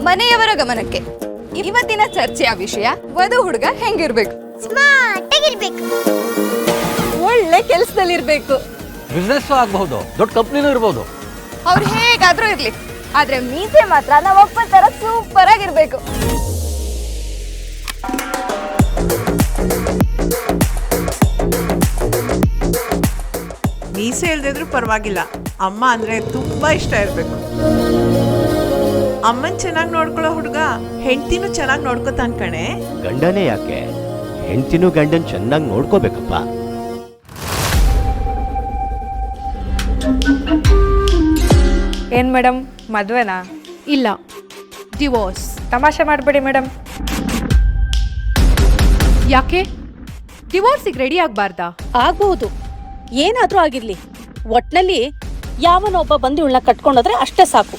ಮನೆಯವರ ಗಮನಕ್ಕೆ ಇವತ್ತಿನ ಚರ್ಚೆಯ ವಿಷಯ ವಧು ಹುಡುಗ ಹೆಂಗಿರ್ಬೇಕು? ಸ್ಮಾರ್ಟ್ ಆಗಿರ್ಬೇಕು, ಒಳ್ಳೆ ಕೆಲಸದಲ್ಲಿರ್ಬೇಕು, ಬಿಸ್ನೆಸ್ ಆಗಬಹುದು, ದೊಡ್ಡ ಕಂಪ್ನಿನೂ ಇರಬಹುದು. ಅವ್ರು ಹೇಗಾದ್ರೂ ಇರ್ಲಿ, ಆದ್ರೆ ಮೀಸೆ ಮಾತ್ರ ನಾವಪ್ಪ ತರ ಸೂಪರ್ ಆಗಿರ್ಬೇಕು. ಮೀಸೆ ಇಲ್ದಿದ್ರು ಪರವಾಗಿಲ್ಲ, ಅಮ್ಮ ಅಂದ್ರೆ ತುಂಬಾ ಇಷ್ಟ ಇರ್ಬೇಕು. ಅಮ್ಮನ್ ಚೆನ್ನಾಗಿ ನೋಡ್ಕೊಳ್ಳೋ ಹುಡುಗ ಹೆಂಡತಿನೂ ಚೆನ್ನಾಗಿ ನೋಡ್ಕೋತಾನ್ ಕಣೆ. ಗಂಡನೇ ಯಾಕೆ, ಹೆಂಡತಿನೂ ಗಂಡನ್ ಚೆನ್ನಾಗಿ ನೋಡ್ಕೋಬೇಕಪ್ಪ. ಏನ್ ಮೇಡಮ್, ಮದ್ವೆನಾ? ಇಲ್ಲ, ಡಿವೋರ್ಸ್. ತಮಾಷೆ ಮಾಡಬೇಡಿ ಮೇಡಮ್. ಯಾಕೆ ಡಿವೋರ್ಸಿಗೆ ರೆಡಿ ಆಗ್ಬಾರ್ದಾ? ಆಗ್ಬಹುದು, ಏನಾದ್ರೂ ಆಗಿರ್ಲಿ, ಒಟ್ನಲ್ಲಿ ಯಾವನೊಬ್ಬ ಬಂದು ಇವಳನ್ನ ಕಟ್ಕೊಂಡೋದ್ರೆ ಅಷ್ಟೇ ಸಾಕು.